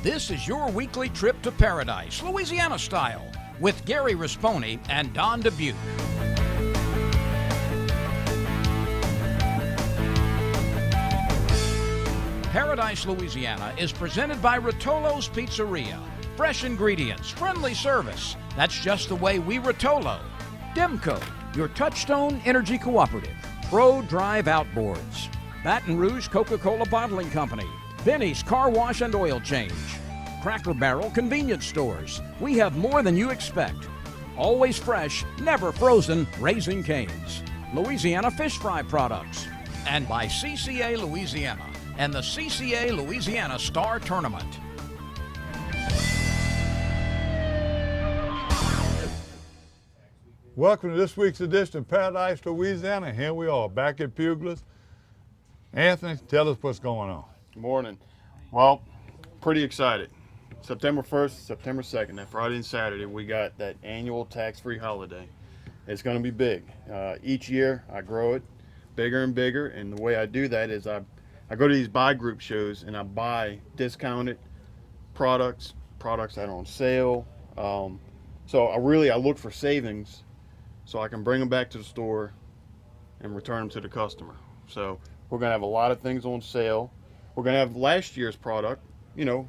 This is your weekly trip to paradise, Louisiana style, with Gary Risponi and Don Dubuque. Paradise, Louisiana is presented by Rotolo's Pizzeria. Fresh ingredients, friendly service. That's just the way we Rotolo. Demco, your Touchstone Energy Cooperative. Pro Drive Outboards. Baton Rouge Coca-Cola Bottling Company. Benny's Car Wash and Oil Change. Cracker Barrel Convenience Stores. We have more than you expect. Always fresh, never frozen, Raising Cane's. Louisiana Fish Fry Products. And by CCA Louisiana and the CCA Louisiana Star Tournament. Welcome to this week's edition of Paradise, Louisiana. Here we are, back at Pugler's. Anthony, tell us what's going on. Good morning. Well, pretty excited. September 1st, September 2nd, that Friday and Saturday, we got that annual tax-free holiday. It's going to be big. Each year, I grow it bigger and bigger, and the way I do that is I go to these buy group shows and I buy discounted products that are on sale. So I look for savings so I can bring them back to the store and return them to the customer. So we're going to have a lot of things on sale. We're going to have last year's product, you know,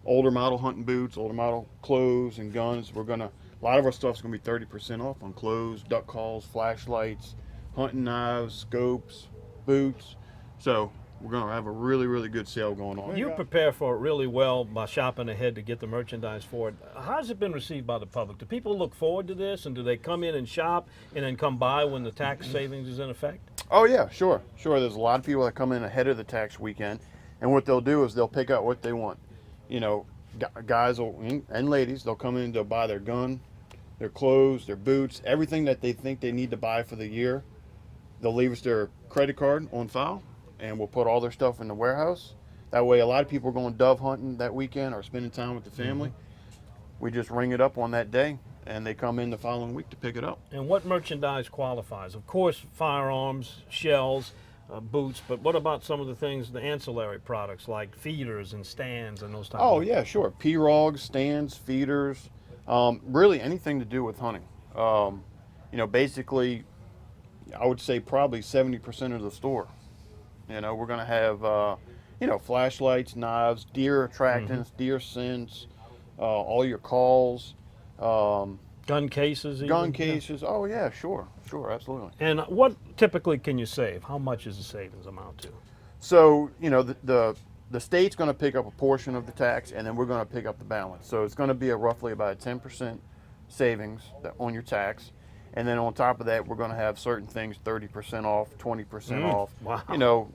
older model hunting boots, older model clothes and guns. A lot of our stuff's going to be 30% off on clothes, duck calls, flashlights, hunting knives, scopes, boots. So we're going to have a really, really good sale going on. You prepare for it really well by shopping ahead to get the merchandise for it. How's it been received by the public? Do people look forward to this, and do they come in and shop and then come by when the tax savings is in effect? Oh yeah, sure. There's a lot of people that come in ahead of the tax weekend, and what they'll do is they'll pick out what they want. You know, guys and ladies, they'll come in, they'll buy their gun, their clothes, their boots, everything that they think they need to buy for the year. They'll leave us their credit card on file, and we'll put all their stuff in the warehouse. That way, a lot of people are going dove hunting that weekend or spending time with the family. We just ring it up on that day, and they come in the following week to pick it up. And what merchandise qualifies? Of course, firearms, shells, boots, but what about some of the things, the ancillary products like feeders and stands and those types of things? Yeah, sure. Pirogues, stands, feeders, really anything to do with hunting. You know, basically, I would say probably 70% of the store. You know, we're going to have, you know, flashlights, knives, deer attractants, deer scents, all your calls. Gun cases even? Gun cases. Oh, yeah, sure, absolutely. And what typically can you save? How much is the savings amount to? So, you know, the state's going to pick up a portion of the tax, and then we're going to pick up the balance. So it's going to be roughly about a 10% savings on your tax. And then on top of that, we're going to have certain things 30% off, 20% off. Wow. You know,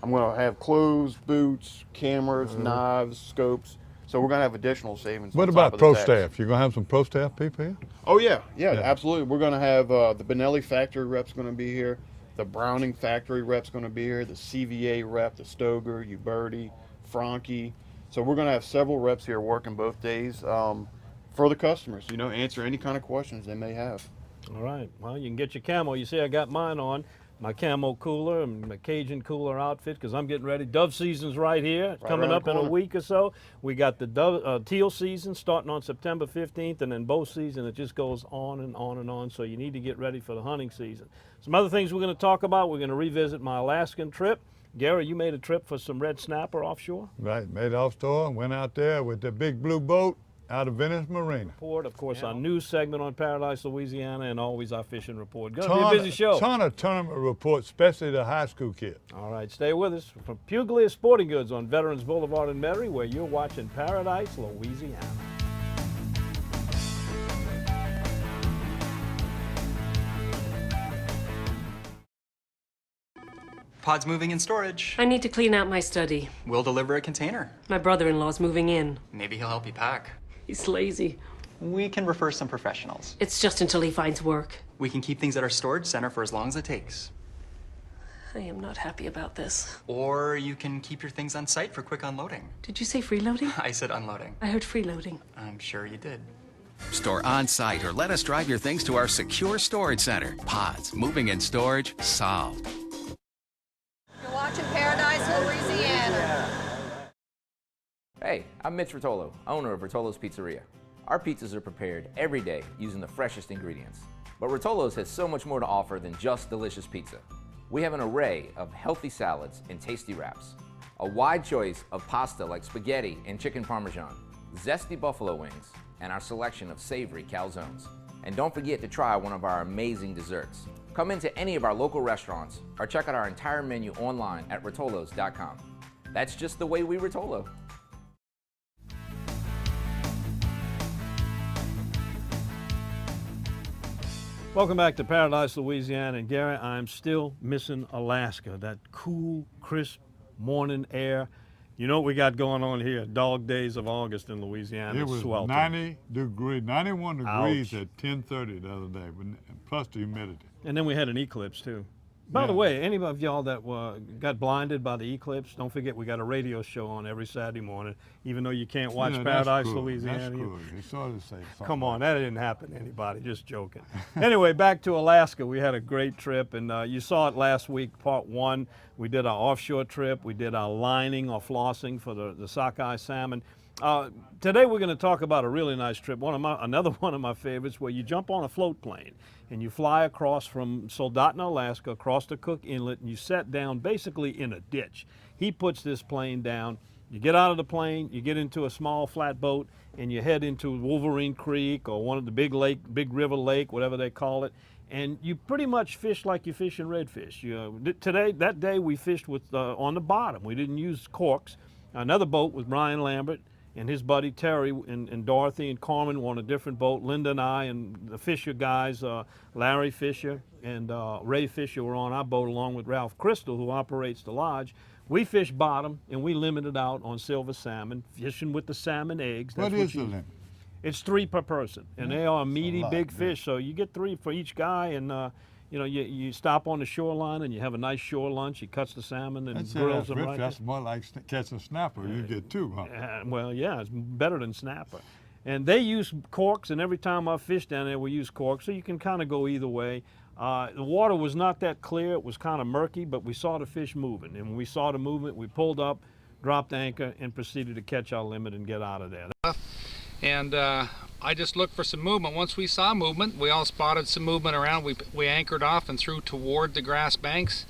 I'm going to have clothes, boots, cameras, knives, scopes. So we're going to have additional savings. What about pro staff? You're going to have some pro staff people here? Oh, yeah, absolutely. We're going to have the Benelli factory rep's going to be here. The Browning factory rep's going to be here. The CVA rep, the Stoger, Uberti, Franke. So we're going to have several reps here working both days for the customers, you know, answer any kind of questions they may have. All right. Well, you can get your camo. You see I got mine on, my camo cooler and my Cajun cooler outfit, because I'm getting ready. Dove season's right here. It's coming up in a week or so. We got the teal season starting on September 15th, and then bow season. It just goes on and on and on, so you need to get ready for the hunting season. Some other things we're going to talk about. We're going to revisit my Alaskan trip. Gary, you made a trip for some red snapper offshore? Right, made it offshore, went out there with the big blue boat out of Venice Marina. Of course, our news segment on Paradise, Louisiana, and always our fishing report. Going to be a busy show. Ton of tournament reports, especially the high school kids. All right, stay with us from Puglia Sporting Goods on Veterans Boulevard in Metairie, where you're watching Paradise, Louisiana. Pod's moving in storage. I need to clean out my study. We'll deliver a container. My brother-in-law's moving in. Maybe he'll help you pack. He's lazy. We can refer some professionals. It's just until he finds work. We can keep things at our storage center for as long as it takes. I am not happy about this. Or you can keep your things on site for quick unloading. Did you say freeloading? I said unloading. I heard freeloading. I'm sure you did. Store on site or let us drive your things to our secure storage center. Pods, moving and storage, solved. You're watching Paradise, Louisiana. Hey, I'm Mitch Rotolo, owner of Rotolo's Pizzeria. Our pizzas are prepared every day using the freshest ingredients. But Rotolo's has so much more to offer than just delicious pizza. We have an array of healthy salads and tasty wraps, a wide choice of pasta like spaghetti and chicken parmesan, zesty buffalo wings, and our selection of savory calzones. And don't forget to try one of our amazing desserts. Come into any of our local restaurants or check out our entire menu online at rotolos.com. That's just the way we Rotolo. Welcome back to Paradise, Louisiana. And Gary, I'm still missing Alaska, that cool, crisp morning air. You know what we got going on here? Dog days of August in Louisiana. It was sweltering. 91 degrees Ouch. at 10:30 the other day, plus the humidity. And then we had an eclipse too. By the way, any of y'all that got blinded by the eclipse, don't forget we got a radio show on every Saturday morning, even though you can't watch Paradise, cool. Louisiana. That's cool. You sort of say something. Come on, that didn't happen to anybody, just joking. Anyway, back to Alaska. We had a great trip, and you saw it last week, part one. We did our offshore trip. We did our lining or flossing for the sockeye salmon. Today we're going to talk about a really nice trip, another one of my favorites, where you jump on a float plane and you fly across from Soldotna, Alaska, across the Cook Inlet, and you set down basically in a ditch. He puts this plane down. You get out of the plane, you get into a small flatboat, and you head into Wolverine Creek or one of the big river lake, whatever they call it, and you pretty much fish like you fish in redfish. That day we fished with on the bottom. We didn't use corks. Another boat was Brian Lambert and his buddy Terry and Dorothy and Carmen were on a different boat. Linda and I and the Fisher guys, Larry Fisher and Ray Fisher, were on our boat along with Ralph Crystal, who operates the lodge. We fish bottom and we limited out on silver salmon, fishing with the salmon eggs. What is the limit? It's 3 per person, and they are meaty, big fish. Yeah. So you get 3 for each guy, and you stop on the shoreline and you have a nice shore lunch. He cuts the salmon and grills them right. That's more like catching snapper. You get 2, huh? Well, yeah, it's better than snapper. And they use corks, and every time I fish down there, we use corks, so you can kind of go either way. The water was not that clear. It was kind of murky, but we saw the fish moving. And when we saw the movement, we pulled up, dropped anchor, and proceeded to catch our limit and get out of there. And I just looked for some movement. Once we saw movement, we all spotted some movement around. We anchored off and threw toward the grass banks,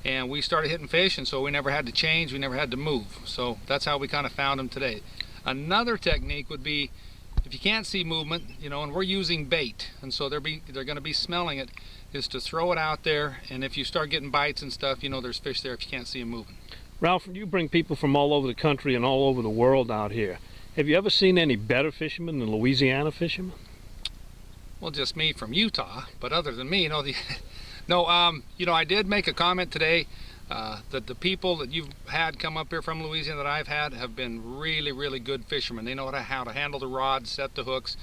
and we started hitting fish, and so we never had to change, we never had to move. So that's how we kind of found them today. Another technique would be, if you can't see movement, and we're using bait, and so they're going to be smelling it, is to throw it out there, and if you start getting bites and stuff, there's fish there if you can't see them moving. Ralph, you bring people from all over the country and all over the world out here. Have you ever seen any better fishermen than Louisiana fishermen? Well, just me from Utah, but other than me, I did make a comment today that the people that you've had come up here from Louisiana that I've had have been really, really good fishermen. They know how to handle the rod, set the hooks.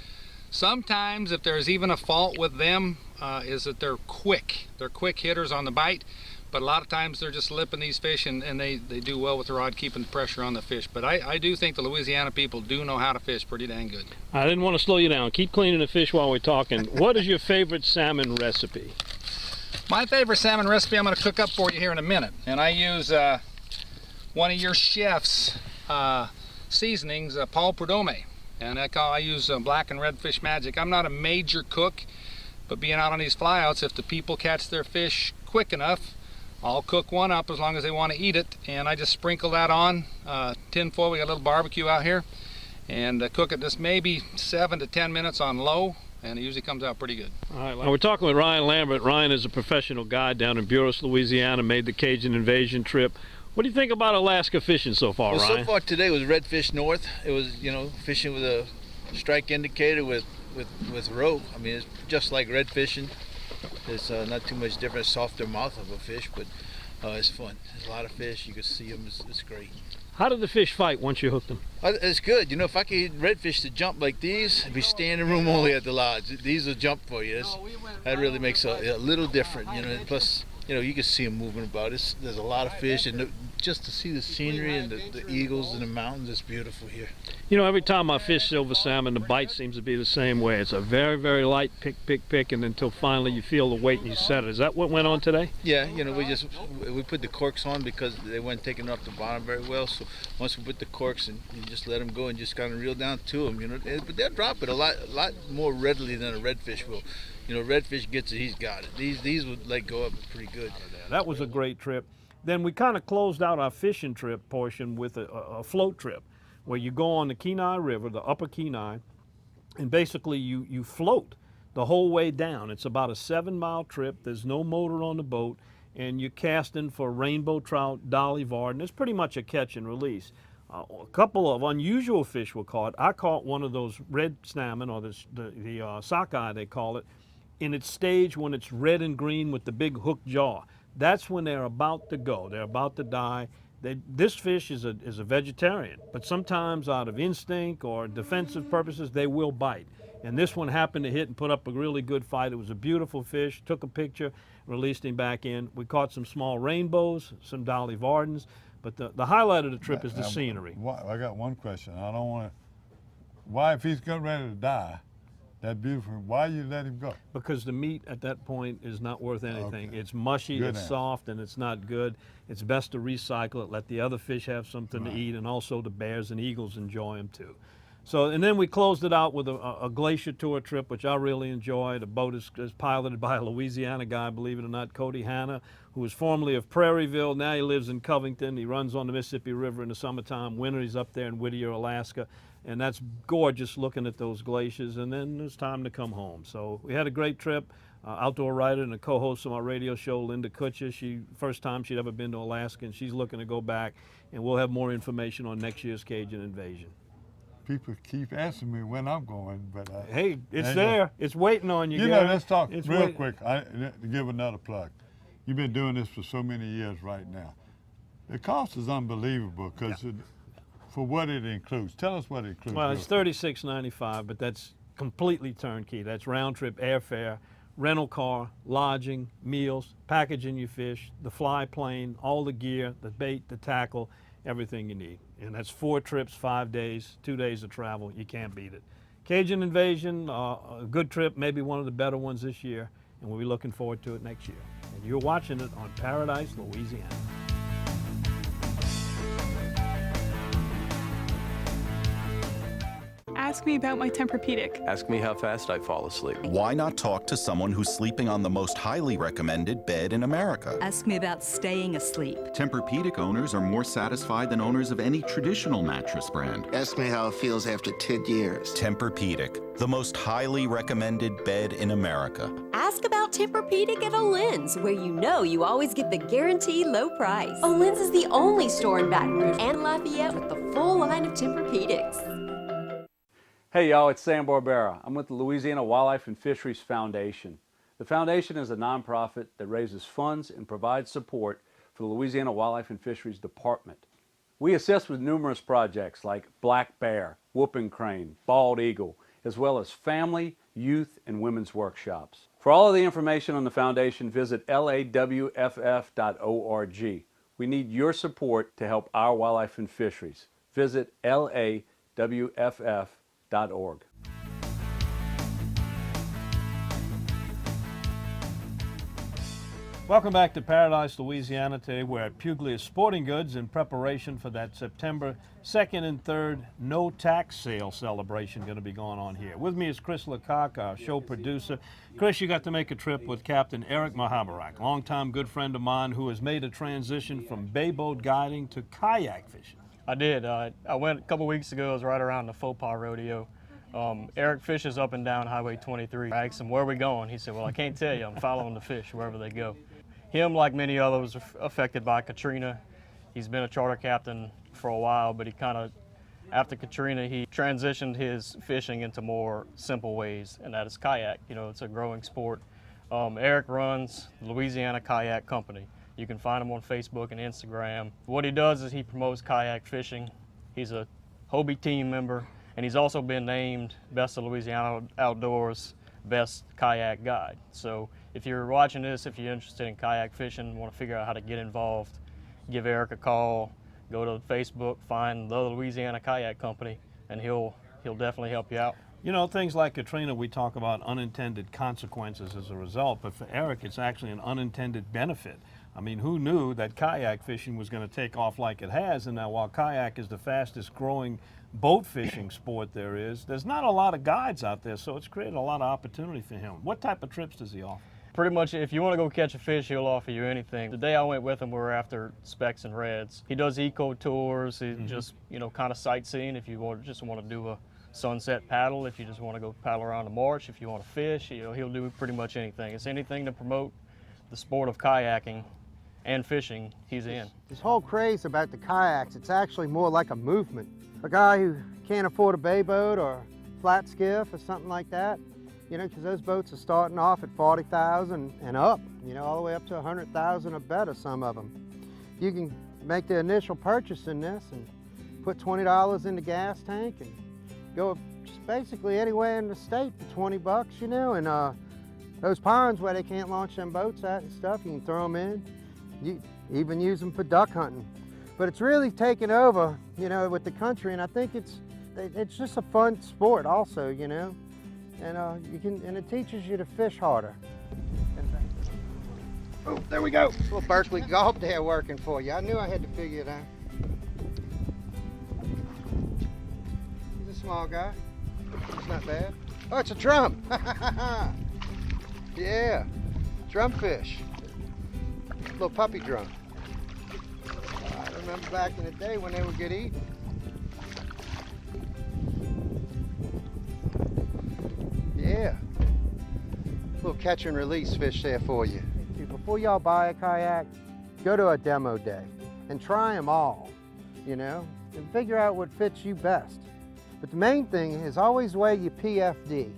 Sometimes, if there's even a fault with them, is that they're quick. They're quick hitters on the bite. But a lot of times they're just lipping these fish, and they do well with the rod, keeping the pressure on the fish. But I do think the Louisiana people do know how to fish pretty dang good. I didn't want to slow you down. Keep cleaning the fish while we're talking. What is your favorite salmon recipe? My favorite salmon recipe I'm going to cook up for you here in a minute. And I use one of your chef's seasonings, Paul Prudhomme. And I use black and red fish magic. I'm not a major cook, but being out on these flyouts, if the people catch their fish quick enough, I'll cook one up as long as they want to eat it, and I just sprinkle that on tin foil. We got a little barbecue out here, and cook it just maybe 7 to 10 minutes on low, and it usually comes out pretty good. All right, well, we're talking with Ryan Lambert. Ryan is a professional guide down in Buras, Louisiana, made the Cajun invasion trip. What do you think about Alaska fishing so far, Ryan? So far today was redfish north. It was, fishing with a strike indicator with rope. I mean, it's just like red fishing. It's not too much different, softer mouth of a fish, but it's fun. There's a lot of fish. You can see them. It's great. How did the fish fight once you hooked them? It's good. If I could get redfish to jump like these, it'd be standing room only at the lodge. These will jump for you. That really makes a little different. Plus, you can see them moving about. There's a lot of fish, and just to see the scenery and the eagles and the mountains, it's beautiful here. You know, every time I fish silver salmon, the bite seems to be the same way. It's a very, very light pick, and until finally you feel the weight and you set it. Is that what went on today? Yeah, you know, we put the corks on because they weren't taking off the bottom very well. So once we put the corks and you just let them go and just kind of reel down to them, you know. But they'll drop it a lot more readily than a redfish will. You know, redfish gets it, he's got it. These would let go up pretty good. That was a great trip. Then we kind of closed out our fishing trip portion with a float trip, where you go on the Kenai River, the upper Kenai, and basically you float the whole way down. It's about a 7-mile trip. There's no motor on the boat, and you're casting for rainbow trout, dolly varden. It's pretty much a catch and release. A couple of unusual fish were caught. I caught one of those red salmon, or the sockeye they call it, in its stage when it's red and green with the big hooked jaw. That's when they're about to go. They're about to die. This fish is a vegetarian, but sometimes out of instinct or defensive purposes, they will bite. And this one happened to hit and put up a really good fight. It was a beautiful fish. Took a picture, released him back in. We caught some small rainbows, some dolly vardens, but the highlight of the trip is the scenery. I got one question. I don't want to. Why, if he's getting ready to die, that beautiful, why you let him go? Because the meat at that point is not worth anything. Okay. It's mushy, Good it's answer. soft, and it's not good. It's best to recycle it, let the other fish have something to eat, and also the bears and eagles enjoy them too. So, and then we closed it out with a glacier tour trip, which I really enjoyed. The boat is piloted by a Louisiana guy, believe it or not, Cody Hanna, who was formerly of Prairieville. Now he lives in Covington. He runs on the Mississippi River in the summertime. Winter he's up there in Whittier, Alaska. And that's gorgeous looking at those glaciers. And then it's time to come home. So we had a great trip. Outdoor writer and a co-host of my radio show, Linda Kutcher. First time she'd ever been to Alaska, and she's looking to go back. And we'll have more information on next year's Cajun Invasion. People keep asking me when I'm going, but hey, it's there. It's waiting on you. You Gary. know, let's talk It's real waiting. quick. To give another plug. You've been doing this for so many years right now. The cost is unbelievable because for what it includes. Tell us what it includes. Well, it's $36.95, but that's completely turnkey. That's round trip airfare, rental car, lodging, meals, packaging your fish, the fly plane, all the gear, the bait, the tackle, everything you need. And that's 4 trips, 5 days, 2 days of travel. You can't beat it. Cajun Invasion, a good trip, maybe one of the better ones this year, and we'll be looking forward to it next year. And you're watching it on Paradise, Louisiana. Ask me about my Tempur-Pedic. Ask me how fast I fall asleep. Why not talk to someone who's sleeping on the most highly recommended bed in America? Ask me about staying asleep. Tempur-Pedic owners are more satisfied than owners of any traditional mattress brand. Ask me how it feels after 10 years. Tempur-Pedic, the most highly recommended bed in America. Ask about Tempur-Pedic at Olin's, where you know you always get the guaranteed low price. Olin's is the only store in Baton Rouge and Lafayette with the full line of Tempur-Pedics. Hey y'all, it's Sam Barbera. I'm with the Louisiana Wildlife and Fisheries Foundation. The foundation is a nonprofit that raises funds and provides support for the Louisiana Wildlife and Fisheries Department. We assist with numerous projects like black bear, whooping crane, bald eagle, as well as family, youth, and women's workshops. For all of the information on the foundation, visit lawff.org. We need your support to help our wildlife and fisheries. Visit lawff.org. Welcome back to Paradise, Louisiana. Today we're at Puglia's Sporting Goods in preparation for that September 2nd and 3rd no tax sale celebration going to be going on here. With me is Chris Lecoq, our show producer. Chris, you got to make a trip with Captain Eric Mahabarak, longtime good friend of mine who has made a transition from bay boat guiding to kayak fishing. I did. I went a couple weeks ago. It was right around the Faux Pas Rodeo. Eric fishes up and down Highway 23. I asked him, where are we going? He said, well, I can't tell you. I'm following the fish wherever they go. Him, like many others, affected by Katrina. He's been a charter captain for a while, but he kind of, after Katrina, he transitioned his fishing into more simple ways, and that is kayak. You know, it's a growing sport. Eric runs Louisiana Kayak Company. You can find him on Facebook and Instagram. What he does is he promotes kayak fishing. He's a Hobie team member, and he's also been named Best of Louisiana Outdoors Best Kayak Guide. So if you're watching this, if you're interested in kayak fishing, want to figure out how to get involved, give Eric a call, go to Facebook, find the Louisiana Kayak Company, and he'll definitely help you out. You know, things like Katrina, we talk about unintended consequences as a result, but for Eric, it's actually an unintended benefit. I mean, who knew that kayak fishing was going to take off like it has? And now, while kayak is the fastest growing boat fishing sport there is, there's not a lot of guides out there, so it's created a lot of opportunity for him. What type of trips does he offer? Pretty much, if you want to go catch a fish, he'll offer you anything. The day I went with him, we were after specks and reds. He does eco tours, he just, you know, kind of sightseeing. If you just want to do a sunset paddle, if you just want to go paddle around the marsh, if you want to fish, you know, he'll do pretty much anything. It's anything to promote the sport of kayaking and fishing, he's in. This whole craze about the kayaks, it's actually more like a movement. A guy who can't afford a bay boat or a flat skiff or something like that, you know, because those boats are starting off at 40,000 and up, you know, all the way up to 100,000 or better, some of them. You can make the initial purchase in this and put $20 in the gas tank and go just basically anywhere in the state for 20 bucks, you know, and those ponds where they can't launch them boats at and stuff, you can throw them in. You even use them for duck hunting. But it's really taken over, you know, with the country, and I think it's just a fun sport also, you know, and it teaches you to fish harder. Oh, there we go. Little Berkeley Golf there working for you. I knew I had to figure it out. He's a small guy. It's not bad. Oh, it's a drum. Yeah, drumfish. Little puppy drum. I remember back in the day when they would get eaten. Yeah. Little catch and release fish there for you. Before y'all buy a kayak, go to a demo day and try them all, you know, and figure out what fits you best. But the main thing is always weigh your PFD.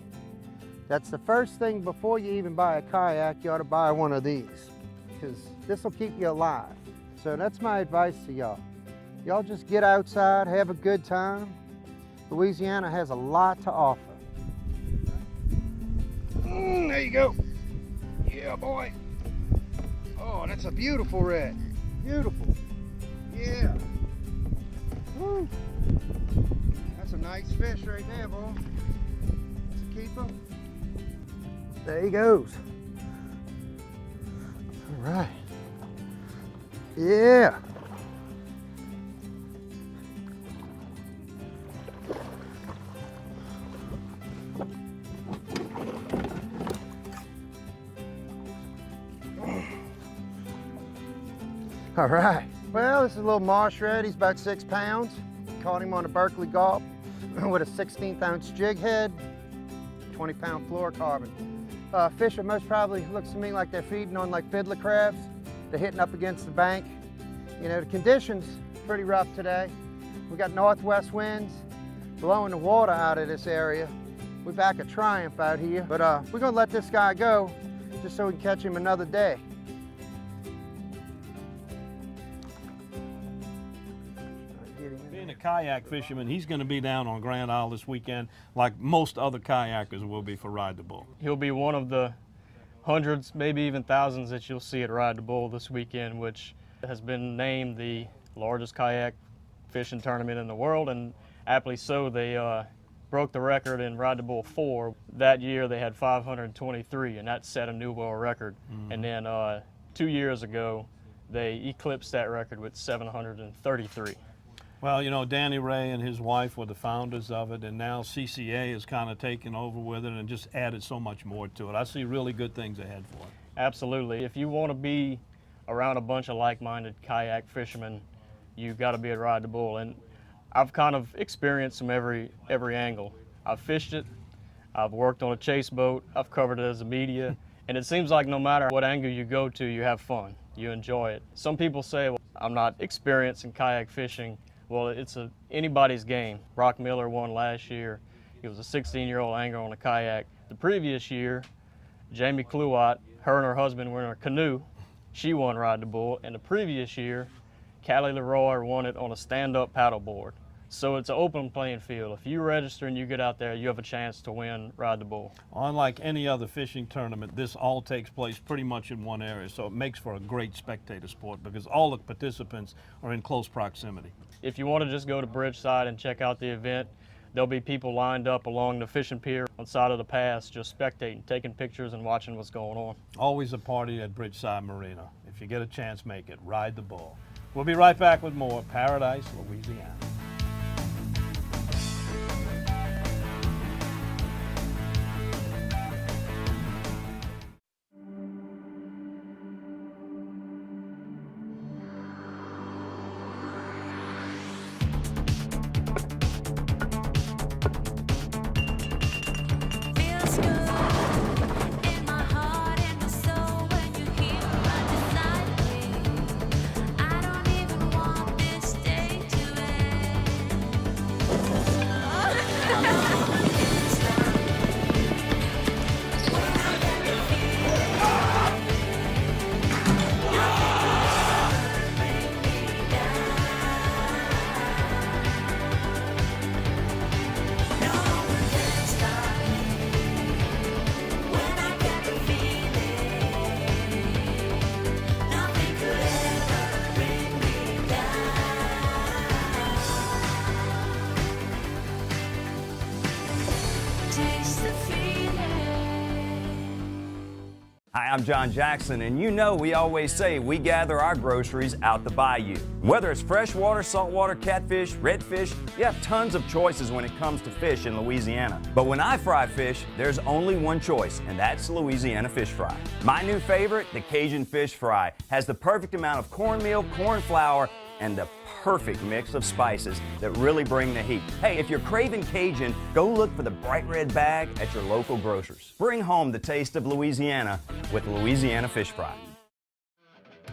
That's the first thing before you even buy a kayak. You ought to buy one of these, because this will keep you alive. So that's my advice to y'all. Y'all just get outside, have a good time. Louisiana has a lot to offer. There you go. Yeah, boy. Oh, that's a beautiful red. Beautiful. Yeah. Woo. That's a nice fish right there, boy. That's a keeper. There he goes. All right. Yeah. All right. Well, this is a little marsh red. He's about 6 pounds. Caught him on a Berkeley Gulp with a 16th ounce jig head, 20-pound fluorocarbon. Fish are most probably, looks to me like they're feeding on like fiddler crabs. They're hitting up against the bank. You know, the conditions pretty rough today. We got northwest winds blowing the water out of this area. We're back at Triumph out here, but we're gonna let this guy go just so we can catch him another day. Being a kayak fisherman, he's going to be down on Grand Isle this weekend like most other kayakers will be for Ride the Bull. He'll be one of the hundreds, maybe even thousands that you'll see at Ride the Bull this weekend, which has been named the largest kayak fishing tournament in the world, and aptly so. They broke the record in Ride the Bull 4. That year they had 523, and that set a new world record. And then 2 years ago, they eclipsed that record with 733. Well, you know, Danny Ray and his wife were the founders of it, and now CCA has kind of taken over with it and just added so much more to it. I see really good things ahead for it. Absolutely. If you want to be around a bunch of like-minded kayak fishermen, you've got to be at Ride the Bull. And I've kind of experienced from every angle. I've fished it, I've worked on a chase boat, I've covered it as a media, and it seems like no matter what angle you go to, you have fun, you enjoy it. Some people say, well, I'm not experienced in kayak fishing. Well, it's anybody's game. Brock Miller won last year. He was a 16-year-old angler on a kayak. The previous year, Jamie Kluwat, her and her husband were in a canoe. She won Ride the Bull. And the previous year, Callie Leroy won it on a stand-up paddleboard. So it's an open playing field. If you register and you get out there, you have a chance to win Ride the Bull. Unlike any other fishing tournament, this all takes place pretty much in one area, so it makes for a great spectator sport because all the participants are in close proximity. If you want to just go to Bridgeside and check out the event, there'll be people lined up along the fishing pier on the side of the pass just spectating, taking pictures and watching what's going on. Always a party at Bridgeside Marina. If you get a chance, make it. Ride the Bull. We'll be right back with more Paradise, Louisiana. Hi, I'm John Jackson, and you know we always say we gather our groceries out the bayou. Whether it's freshwater, saltwater, catfish, redfish, you have tons of choices when it comes to fish in Louisiana. But when I fry fish, there's only one choice, and that's Louisiana fish fry. My new favorite, the Cajun fish fry, has the perfect amount of cornmeal, corn flour, and the perfect mix of spices that really bring the heat. Hey, if you're craving Cajun, go look for the bright red bag at your local grocers. Bring home the taste of Louisiana with Louisiana Fish Fry.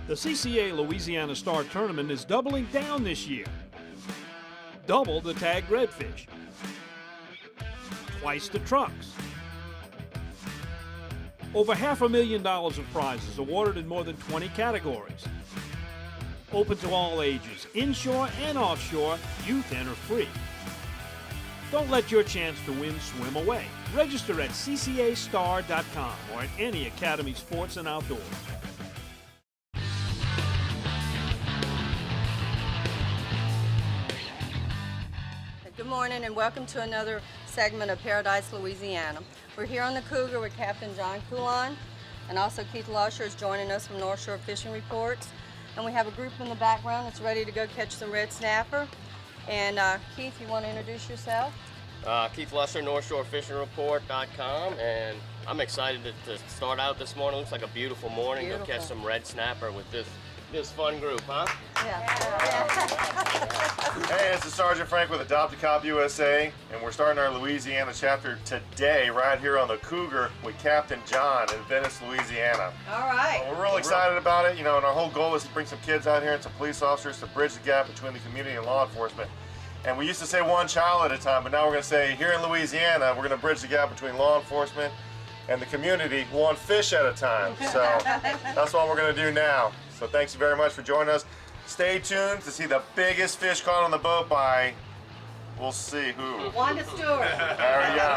The CCA Louisiana Star Tournament is doubling down this year. Double the tagged redfish. Twice the trucks. Over $500,000 of prizes awarded in more than 20 categories. Open to all ages, inshore and offshore, youth enter free. Don't let your chance to win swim away. Register at ccastar.com or at any Academy Sports and Outdoors. Good morning and welcome to another segment of Paradise, Louisiana. We're here on the Cougar with Captain John Coulon, and also Keith Lusher is joining us from North Shore Fishing Reports. And we have a group in the background that's ready to go catch some red snapper. And Keith, you want to introduce yourself? Keith Lusher, NorthShoreFishingReport.com, and I'm excited to start out this morning. Looks like a beautiful morning. Go catch some red snapper with this fun group, huh? Yeah. Hey, this is Sergeant Frank with Adopt a Cop USA, and we're starting our Louisiana chapter today right here on the Cougar with Captain John in Venice, Louisiana. All right. We're real excited about it, you know, and our whole goal is to bring some kids out here and some police officers to bridge the gap between the community and law enforcement. And we used to say one child at a time, but now we're going to say here in Louisiana, we're going to bridge the gap between law enforcement and the community one fish at a time. So that's what we're going to do now. So thanks very much for joining us. Stay tuned to see the biggest fish caught on the boat by, we'll see who. Wanda Stewart. There we go.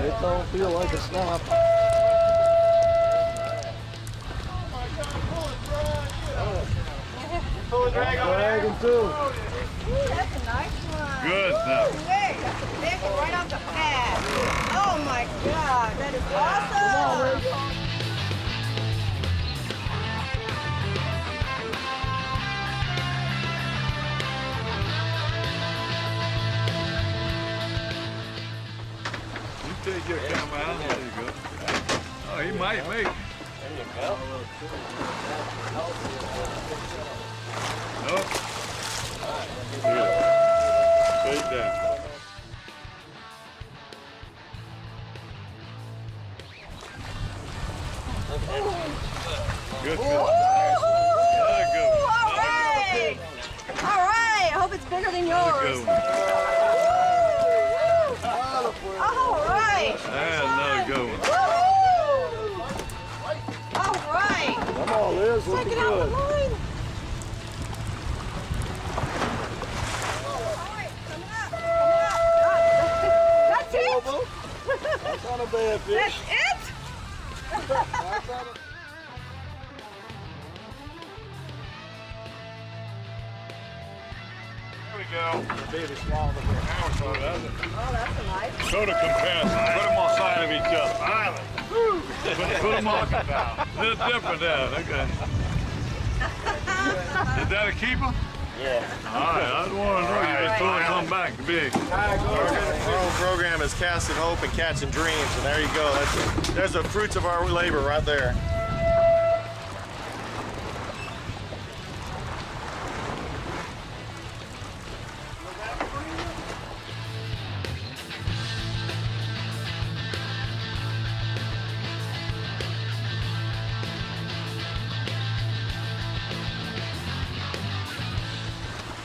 It don't feel like a snap. Pull a dragon too. Ooh, that's a nice one. Good stuff. Wait, that's a big one right off the pad. Oh my God, that is awesome. You take your camera out. There you go. Oh, he might make it. There you go. Nope. Straight down. Good fish. There you go. redfish. That's it? There we go. The baby swallowed the bit. Oh, that's a nice. Go to comparison. Put them on side of each other. Island. Put them on. They're different there. Okay. Is that a keeper? Yeah. All right. I just want to know you just pulling something back big. Our whole program is Casting Hope and Catching Dreams, and there you go. There's the fruits of our labor right there.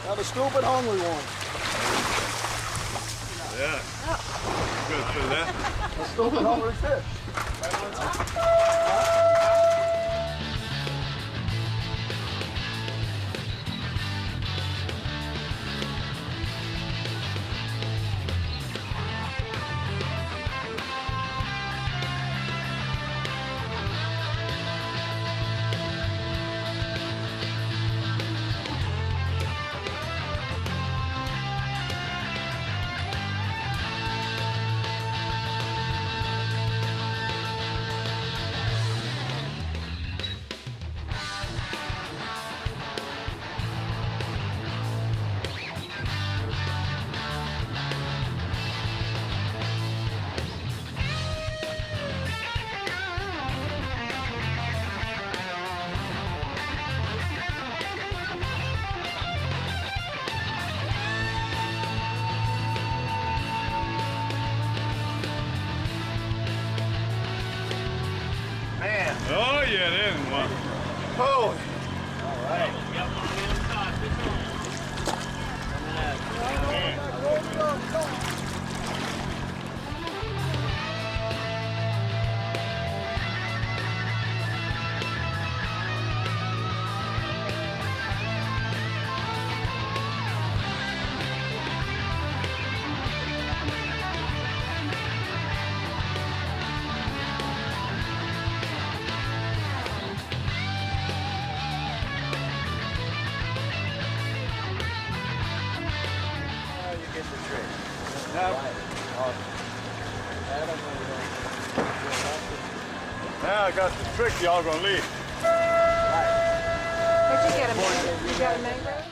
Now the stupid hungry one. Yeah. Good for that. The stupid hungry fish. Oh, yeah, there's one. Oh. All right. Now I got the trick y'all gonna leave. But you got a mangrove. You got a mangrove?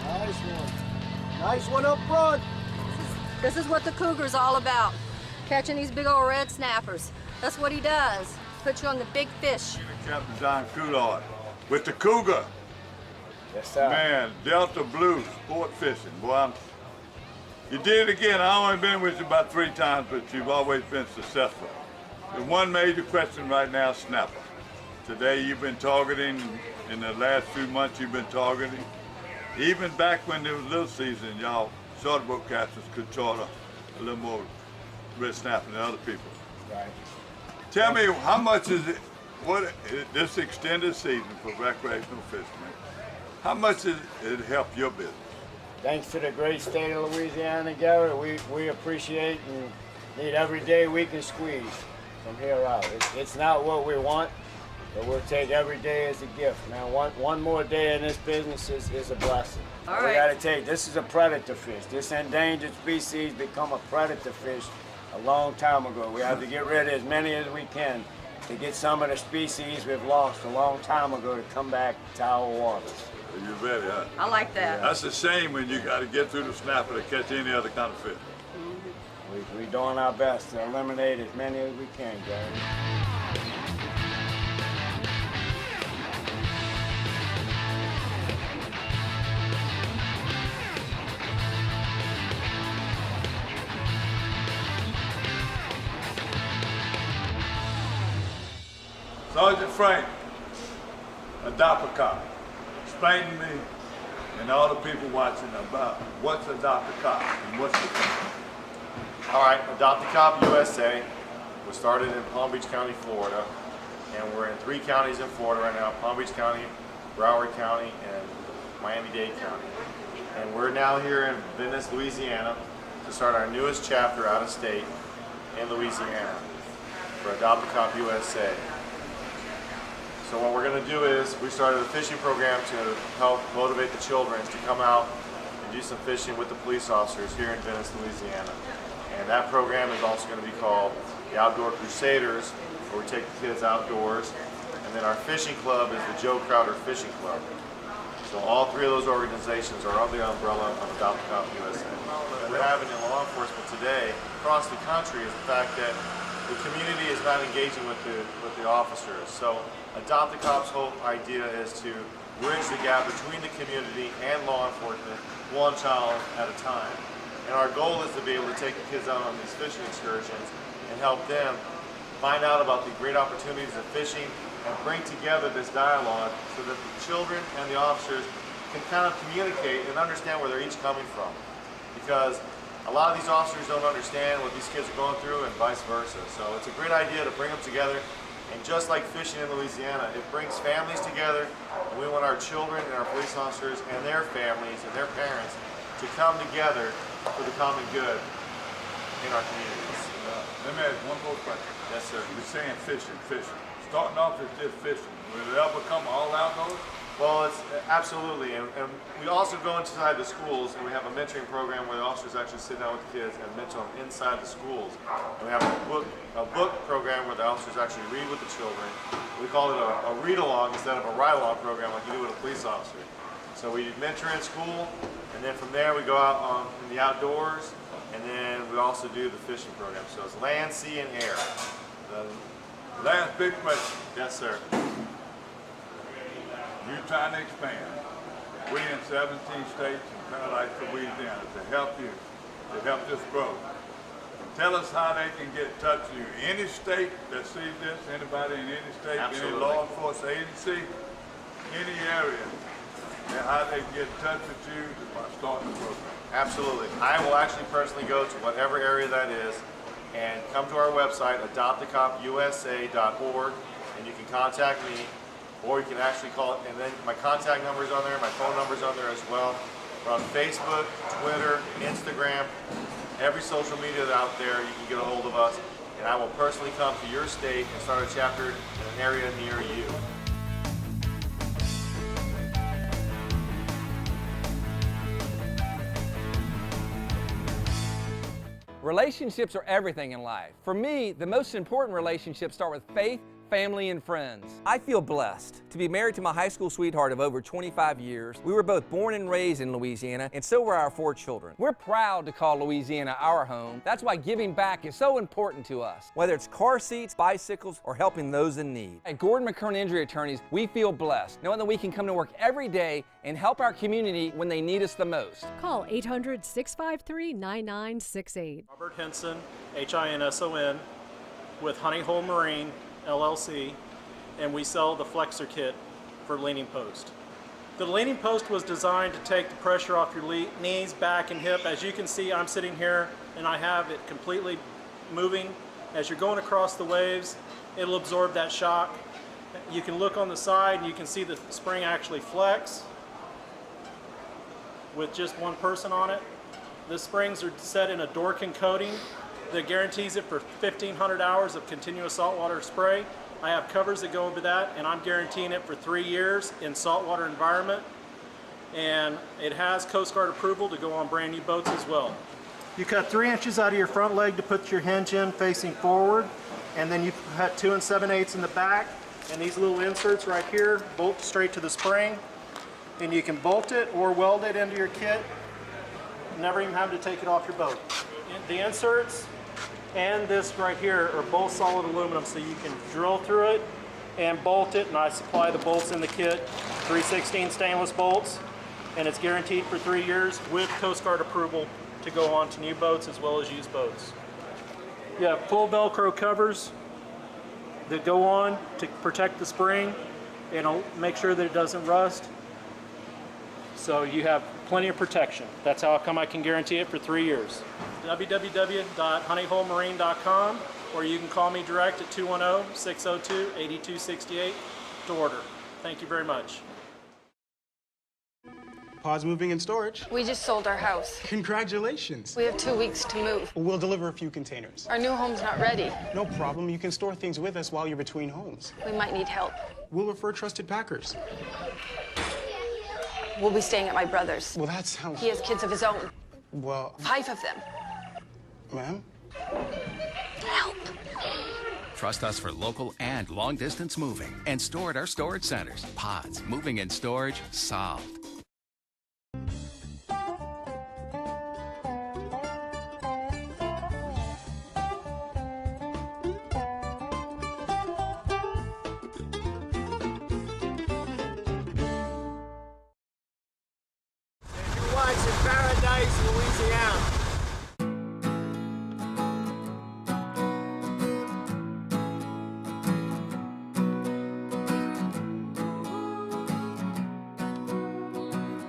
Nice one. Nice one up front. This is what the cougar's all about. Catching these big old red snappers. That's what he does. Puts you on the big fish. Captain John Coulard with the cougar. Yes, sir. Man, Delta Blue sport fishing. Boy, you did it again. I only been with you about 3 times, but you've always been successful. The one major question right now, snapper. Today you've been targeting, in the last few months you've been targeting. Even back when there was little season, y'all shorter boat casters could charter a little more red snapper than other people. Right. Tell me, how much is it, this extended season for recreational fishermen, how much does it help your business? Thanks to the great state of Louisiana, Gary, we appreciate and need every day we can squeeze from here out. It's not what we want, but we'll take every day as a gift, man. One more day in this business is a blessing. All We right. gotta take, this is a predator fish. This endangered species become a predator fish a long time ago. We have to get rid of as many as we can to get some of the species we've lost a long time ago to come back to our waters. You ready, huh? I like that. That's a shame when you got to get through the snapper to catch any other kind of fish. We're doing our best to eliminate as many as we can, Gary. Sergeant Frank, adopt a cop. Explain to me and all the people watching about what's Adopt a Cop and what's the thing. All right, Adopt a Cop USA was started in Palm Beach County, Florida, and we're in 3 counties in Florida right now: Palm Beach County, Broward County, and Miami-Dade County. and we're now here in Venice, Louisiana to start our newest chapter out of state in Louisiana for Adopt a Cop USA. So what we're going to do is we started a fishing program to help motivate the children to come out and do some fishing with the police officers here in Venice, Louisiana. And that program is also going to be called the Outdoor Crusaders, where we take the kids outdoors. And then our fishing club is the Joe Crowder Fishing Club. So all three of those organizations are under the umbrella of Adopt a Cop USA. What we're having in law enforcement today across the country is the fact that the community is not engaging with the officers. So Adopt a Cop's whole idea is to bridge the gap between the community and law enforcement, one child at a time. And our goal is to be able to take the kids out on these fishing excursions and help them find out about the great opportunities of fishing and bring together this dialogue so that the children and the officers can kind of communicate and understand where they're each coming from. Because a lot of these officers don't understand what these kids are going through and vice versa. So it's a great idea to bring them together. And just like fishing in Louisiana, it brings families together. And we want our children and our police officers and their families and their parents to come together for the common good in our communities. Let me ask one more question. Yes, sir. You're saying fishing. Starting off as just fishing. Will it ever become all outdoors? Well, it's absolutely, and we also go inside the schools, and we have a mentoring program where the officers actually sit down with the kids and mentor them inside the schools. And we have a book program where the officers actually read with the children. We call it a read-along instead of a ride-along program like you do with a police officer. So we mentor in school, and then from there we go out in the outdoors, and then we also do the fishing program. So it's land, sea, and air. Last big question. Yes, sir. You're trying to expand. We're in 17 states and Paradise, Louisiana to help you, to help this grow. Tell us how they can get in touch with you. Any state that sees this, anybody in any state, Absolutely. any law enforcement agency, any area, and how they can get in touch with you to start the program. Absolutely. I will actually personally go to whatever area that is and come to our website, adoptacopusa.org, and you can contact me, or you can actually call it, and then my contact number is on there, my phone number is on there as well. We're on Facebook, Twitter, Instagram, every social media out there, you can get a hold of us, and I will personally come to your state and start a chapter in an area near you. Relationships are everything in life. For me, the most important relationships start with faith, family, and friends. I feel blessed to be married to my high school sweetheart of over 25 years. We were both born and raised in Louisiana, and so were our 4 children. We're proud to call Louisiana our home. That's why giving back is so important to us. Whether it's car seats, bicycles, or helping those in need. At Gordon McKern Injury Attorneys, we feel blessed, knowing that we can come to work every day and help our community when they need us the most. Call 800-653-9968. Robert Henson, Hinson, with Honey Hole Marine, LLC, and we sell the flexor kit for leaning post. The leaning post was designed to take the pressure off your knees, back, and hip. As you can see, I'm sitting here and I have it completely moving. As you're going across the waves, it'll absorb that shock. You can look on the side and you can see the spring actually flex with just one person on it. The springs are set in a Dorkin coating that guarantees it for 1,500 hours of continuous saltwater spray. I have covers that go over that, and I'm guaranteeing it for 3 years in saltwater environment. And it has Coast Guard approval to go on brand new boats as well. You cut 3 inches out of your front leg to put your hinge in facing forward, and then you cut 2 7/8 in the back, and these little inserts right here bolt straight to the spring, and you can bolt it or weld it into your kit. Never even have to take it off your boat. The inserts and this right here are both solid aluminum, so you can drill through it and bolt it, and I supply the bolts in the kit, 3/16 stainless bolts, and it's guaranteed for 3 years with Coast Guard approval to go on to new boats as well as used boats. You have full Velcro covers that go on to protect the spring and make sure that it doesn't rust. So you have plenty of protection. That's how come I can guarantee it for 3 years. www.honeyholemarine.com, or you can call me direct at 210-602-8268 to order. Thank you very much. Pod's moving in storage. We just sold our house. Congratulations. We have 2 weeks to move. We'll deliver a few containers. Our new home's not ready. No problem. You can store things with us while you're between homes. We might need help. We'll refer trusted packers. We'll be staying at my brother's. Well, that sounds... He has kids of his own. Well... 5 of them. Ma'am? Help. Trust us for local and long-distance moving and store at our storage centers. Pods, moving and storage, solved. You're watching Paradise, Louisiana.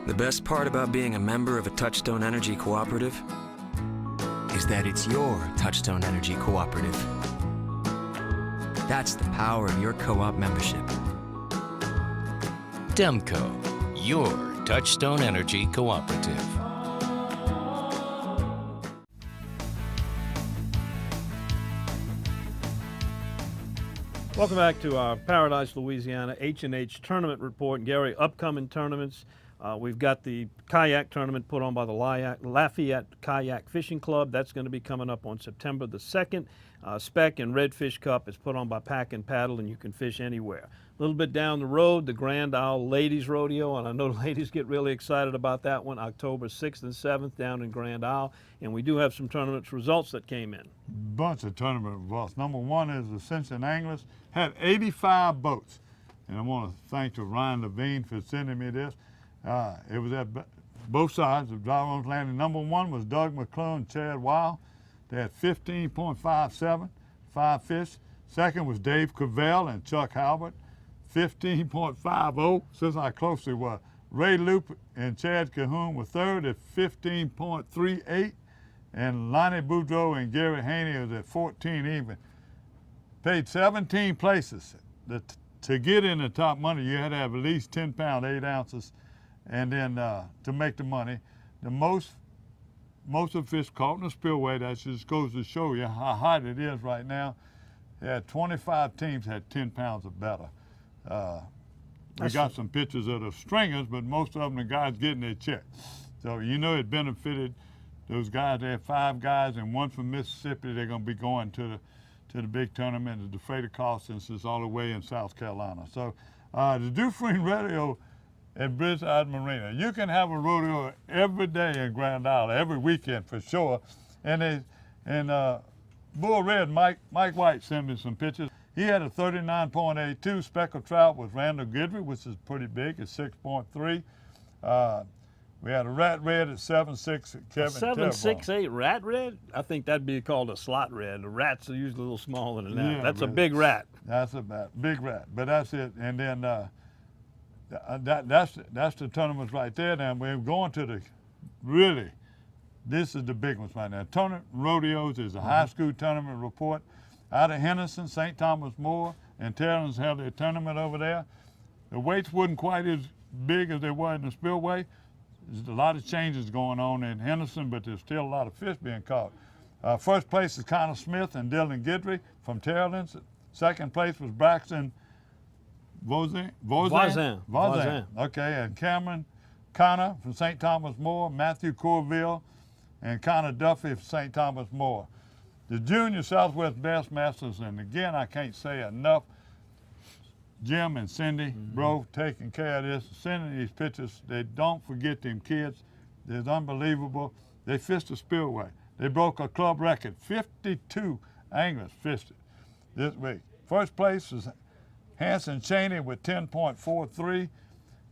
The best part about being a member of a Touchstone Energy Cooperative is that it's your Touchstone Energy Cooperative. That's the power of your co-op membership. Demco, your Touchstone Energy Cooperative. Welcome back to our Paradise, Louisiana H&H Tournament Report. Gary, upcoming tournaments. We've got the kayak tournament put on by the Lafayette Kayak Fishing Club. That's going to be coming up on September the 2nd. Speck and Redfish Cup is put on by Pack and Paddle, and you can fish anywhere. A little bit down the road, the Grand Isle Ladies Rodeo, and I know ladies get really excited about that one, October 6th and 7th down in Grand Isle. And we do have some tournament results that came in. Bunch of tournament results. Number one is the Ascension Anglers, had 85 boats. And I want to thank Ryan Levine for sending me this. It was at both sides of Dry Bones Landing. Number one was Doug McClung, Chad Wild. They had 15.57, 5 fish. Second was Dave Cavell and Chuck Halbert, 15.50. Since I closely was. Ray Loop and Chad Cahoon were third at 15.38. And Lonnie Boudreau and Gary Haney was at 14 even. Paid 17 places. To get in the top money, you had to have at least 10 pounds, 8 ounces. And then to make the money, the most of the fish caught in the spillway, that just goes to show you how hot it is right now. They had 25 teams had 10 pounds or better. We got some pictures of the stringers, but most of them, the guys getting their check. So you know it benefited those guys. They had 5 guys and 1 from Mississippi. They're going to be going to the big tournament to defray the cost since it's all the way in South Carolina. So the Dufresne Rodeo at Bridgeside Marina. You can have a rodeo every day in Grand Isle, every weekend for sure. And Bull Red, Mike White sent me some pictures. He had a 39.82. Speckled trout with Randall Guidry, which is pretty big, at 6.3. We had a rat red at 7.6 at Kevin 7.68 rat red? I think that'd be called a slot red. The rats are usually a little smaller than that. Yeah, that's a big rat. That's a big rat, but that's it. And then that's the tournaments right there. Now we're going to this is the big ones right now. Tournament rodeos is a high school tournament report out of Henderson, St. Thomas More, and Terrence held their tournament over there. The weights wasn't quite as big as they were in the spillway. There's a lot of changes going on in Henderson, but there's still a lot of fish being caught. First place is Connor Smith and Dylan Guidry from Terrellins. Second place was Braxton Voisin. Okay, and Cameron Connor from St. Thomas More, Matthew Corville, and Connor Duffy from St. Thomas More. The Junior Southwest Bassmasters, and again, I can't say enough, Jim and Cindy, bro, taking care of this, sending these pictures. They don't forget them kids. It's unbelievable. They fished the spillway. They broke a club record. 52 anglers fished it this week. First place was Hanson Cheney with 10.43,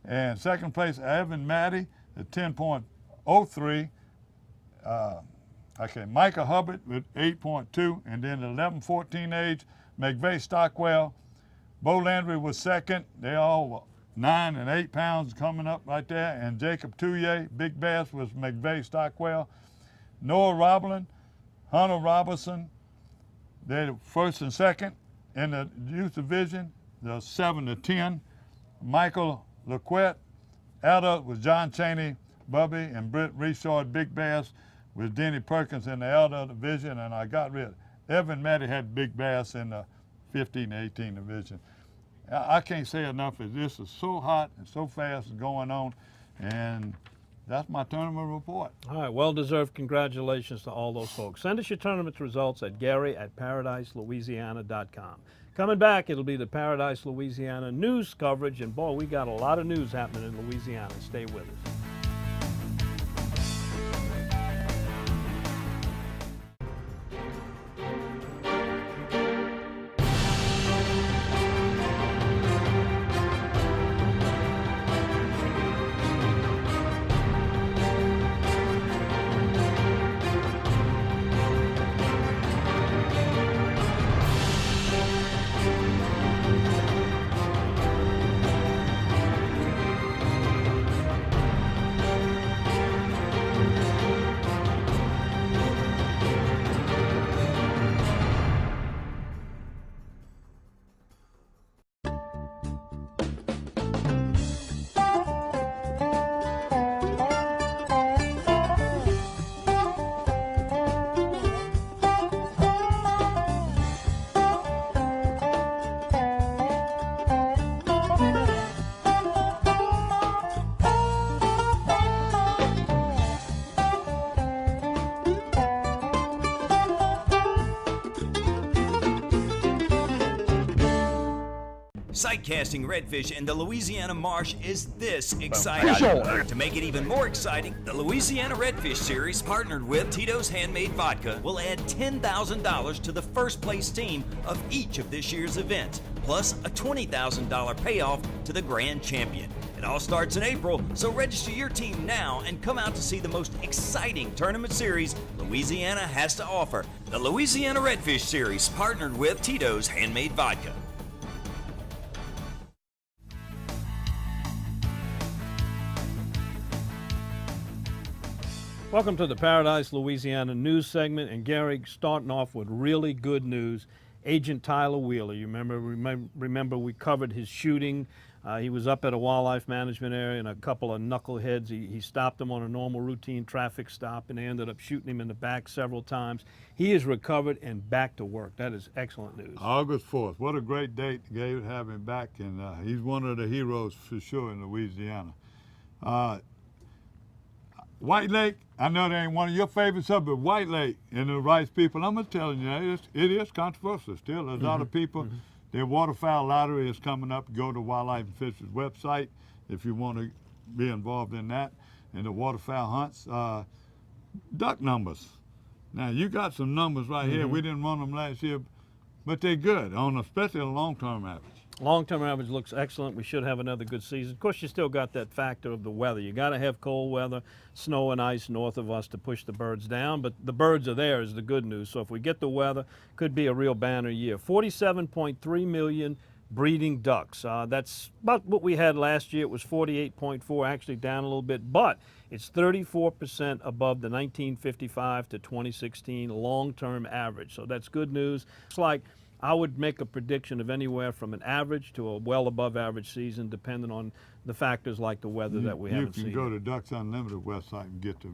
and second place, Evan Matty at 10.03. Micah Hubbard with 8.2, and then the 11-14 age, McVeigh Stockwell. Bo Landry was second. They all 9 and 8 pounds coming up right there, and Jacob Touye, big bass, was McVeigh Stockwell. Noah Roblin, Hunter Robertson, they're first and second in the youth division, the 7 to 10. Michael Laquette, adult was John Cheney, Bubby, and Britt Resort. Big bass was Denny Perkins in the adult division, and I got rid. Evan Matty had big bass in the 15 to 18 division. I can't say enough as this is so hot and so fast going on, and that's my tournament report. All right, well-deserved congratulations to all those folks. Send us your tournament results at Gary@ParadiseLouisiana.com. Coming back, it'll be the Paradise, Louisiana news coverage, and boy, we got a lot of news happening in Louisiana. Stay with us. Sight casting redfish in the Louisiana marsh is this exciting. To make it even more exciting, the Louisiana Redfish Series, partnered with Tito's Handmade Vodka, will add $10,000 to the first place team of each of this year's events, plus a $20,000 payoff to the grand champion. It all starts in April, so register your team now and come out to see the most exciting tournament series Louisiana has to offer. The Louisiana Redfish Series, partnered with Tito's Handmade Vodka. Welcome to the Paradise, Louisiana news segment, and Gary, starting off with really good news. Agent Tyler Wheeler, you remember we covered his shooting. He was up at a wildlife management area and a couple of knuckleheads. He stopped him on a normal routine traffic stop, and they ended up shooting him in the back several times. He is recovered and back to work. That is excellent news. August 4th. What a great date to have him back, and he's one of the heroes for sure in Louisiana. White Lake, I know that ain't one of your favorite subjects, White Lake and the rights people. I'm just telling you, it is controversial still. There's a lot of people. Their waterfowl lottery is coming up. Go to Wildlife and Fisheries website if you want to be involved in that. And the waterfowl hunts. Duck numbers. Now, you got some numbers right here. We didn't run them last year, but they're good, especially a long-term average. Long-term average looks excellent. We should have another good season. Of course, you still got that factor of the weather. You got to have cold weather, snow and ice north of us to push the birds down, but the birds are there is the good news. So if we get the weather, could be a real banner year. 47.3 million breeding ducks. That's about what we had last year. It was 48.4, actually down a little bit, but it's 34% above the 1955 to 2016 long-term average. So that's good news. It's like I would make a prediction of anywhere from an average to a well above average season, depending on the factors like the weather that we haven't seen. You can go to Ducks Unlimited website and get the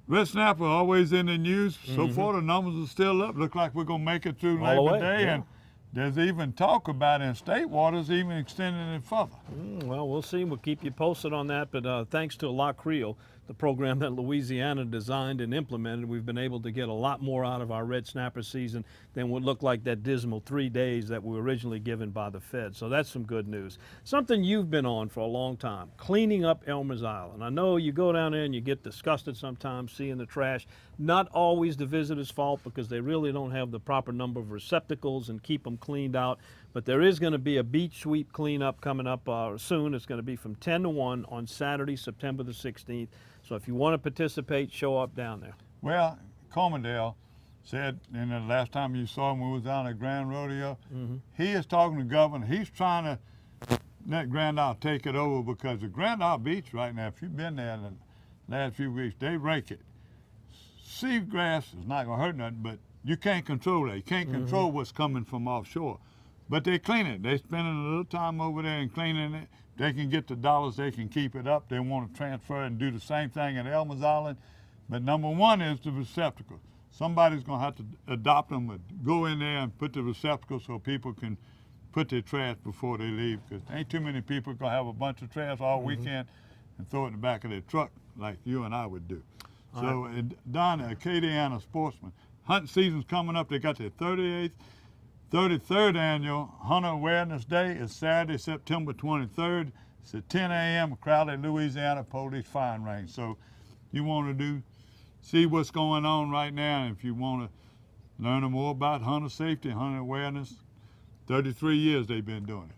red snapper always in the news. So far the numbers are still up. Look like we're gonna make it through Labor Day, and there's even talk about in state waters even extending it further. Well, we'll see. We'll keep you posted on that. But thanks to La Creel, the program that Louisiana designed and implemented, we've been able to get a lot more out of our red snapper season than would look like that dismal 3 days that were originally given by the Fed. So that's some good news. Something you've been on for a long time, cleaning up Elmer's Island. I know you go down there and you get disgusted sometimes seeing the trash. Not always the visitor's fault because they really don't have the proper number of receptacles and keep them cleaned out. But there is going to be a beach sweep cleanup coming up soon. It's going to be from 10 to 1 on Saturday, September the 16th. So if you want to participate, show up down there. Well, Comandale said in the last time you saw him when we was down at Grand Rodeo, he is talking to the governor. He's trying to let Grand Isle take it over because the Grand Isle Beach right now, if you've been there in the last few weeks, they rake it. Seagrass is not going to hurt nothing, but you can't control that. You can't control what's coming from offshore. But they clean it. They're spending a little time over there and cleaning it. They can get the dollars, they can keep it up. They want to transfer and do the same thing at Elmer's Island. But number one is the receptacles. Somebody's going to have to adopt them and go in there and put the receptacles so people can put their trash before they leave, because ain't too many people going to have a bunch of trash all weekend and throw it in the back of their truck like you and I would do. So down at Acadiana Sportsman, hunting season's coming up. They got their 33rd annual Hunter Awareness Day. It's Saturday, September 23rd. It's at 10 a.m. at Crowley, Louisiana Police Firing Range. So you want to see what's going on right now, and if you want to learn more about hunter safety, hunter awareness, 33 years they've been doing it.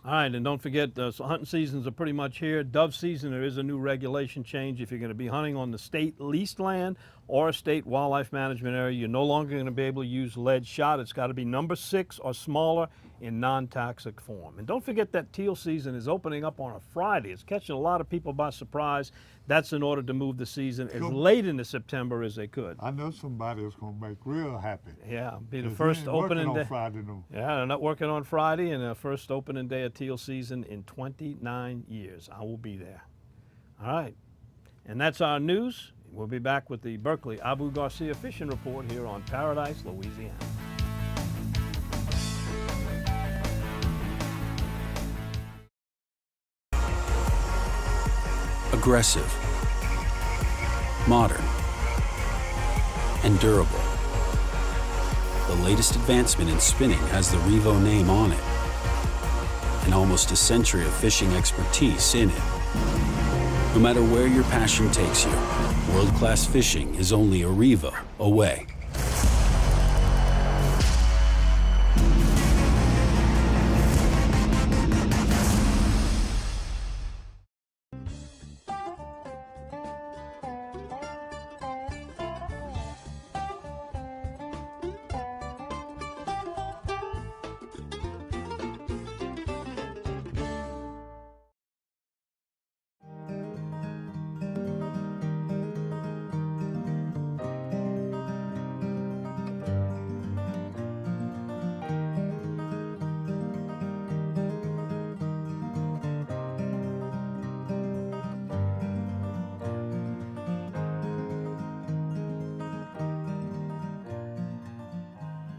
All right, and don't forget, so hunting seasons are pretty much here. Dove season, there is a new regulation change. If you're going to be hunting on the state leased land or a state wildlife management area, you're no longer going to be able to use lead shot. It's got to be number 6 or smaller in non-toxic form. And don't forget that teal season is opening up on a Friday. It's catching a lot of people by surprise. That's in order to move the season as late into September as they could. I know somebody that's going to make real happy. Yeah, be the first opening day. Friday, no. Yeah, they're not working on Friday, and the first opening day of teal season in 29 years. I will be there. All right, and that's our news. We'll be back with the Berkeley Abu Garcia Fishing Report here on Paradise, Louisiana. Aggressive, modern, and durable. The latest advancement in spinning has the Revo name on it, and almost a century of fishing expertise in it. No matter where your passion takes you, world-class fishing is only a Revo away.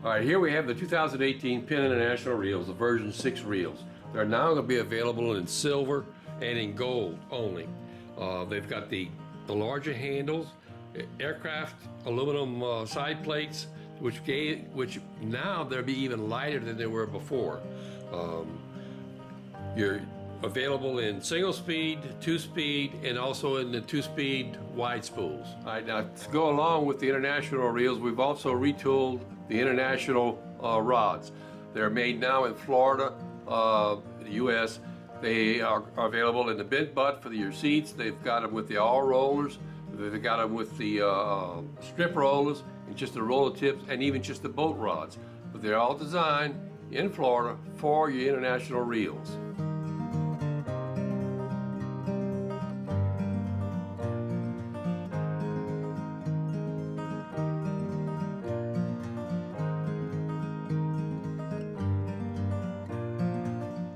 All right, here we have the 2018 Penn International reels, the version 6 reels. They're now going to be available in silver and in gold only. They've got the larger handles, aircraft aluminum side plates, which now they'll be even lighter than they were before. You're available in single speed, 2-speed, and also in the 2-speed wide spools. All right, now to go along with the international reels, we've also retooled the international rods. They're made now in Florida, the U.S. They are available in the bent butt for your seats. They've got them with the all rollers. They've got them with the strip rollers and just the roller tips and even just the boat rods. But they're all designed in Florida for your international reels.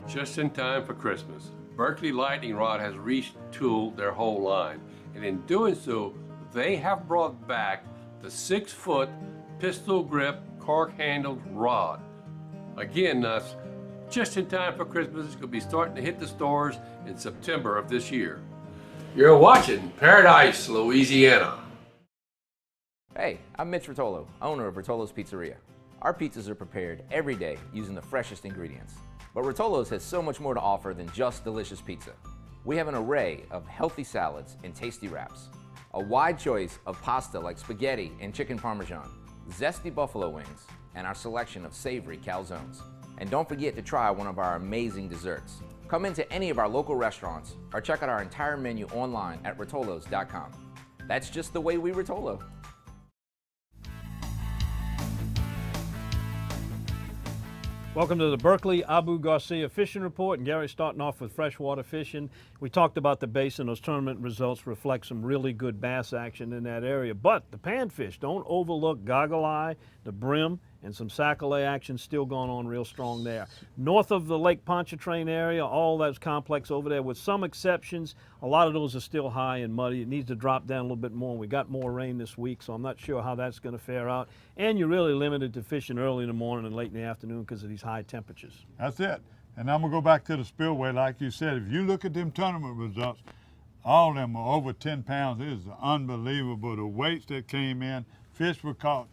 Just in time for Christmas, Berkeley Lightning Rod has retooled their whole line, and in doing so, they have brought back the 6-foot pistol grip cork-handled rod. Again, that's just in time for Christmas. It's going to be starting to hit the stores in September of this year. You're watching Paradise, Louisiana. Hey, I'm Mitch Rotolo, owner of Rotolo's Pizzeria. Our pizzas are prepared every day using the freshest ingredients. But Rotolo's has so much more to offer than just delicious pizza. We have an array of healthy salads and tasty wraps, a wide choice of pasta like spaghetti and chicken parmesan, zesty buffalo wings, and our selection of savory calzones. And don't forget to try one of our amazing desserts. Come into any of our local restaurants or check out our entire menu online at rotolos.com. That's just the way we Rotolo. Welcome to the Berkeley Abu Garcia Fishing Report, and Gary starting off with freshwater fishing. We talked about the basin. Those tournament results reflect some really good bass action in that area. But the panfish, don't overlook goggle eye, the brim, and some sac-a-lait action still going on real strong there. North of the Lake Pontchartrain area, all that's complex over there with some exceptions. A lot of those are still high and muddy. It needs to drop down a little bit more. We got more rain this week, so I'm not sure how that's going to fare out. And you're really limited to fishing early in the morning and late in the afternoon because of these high temperatures. That's it. And I'm going to go back to the spillway. Like you said, if you look at them tournament results, all of them are over 10 pounds. It is unbelievable. The weights that came in, fish were caught.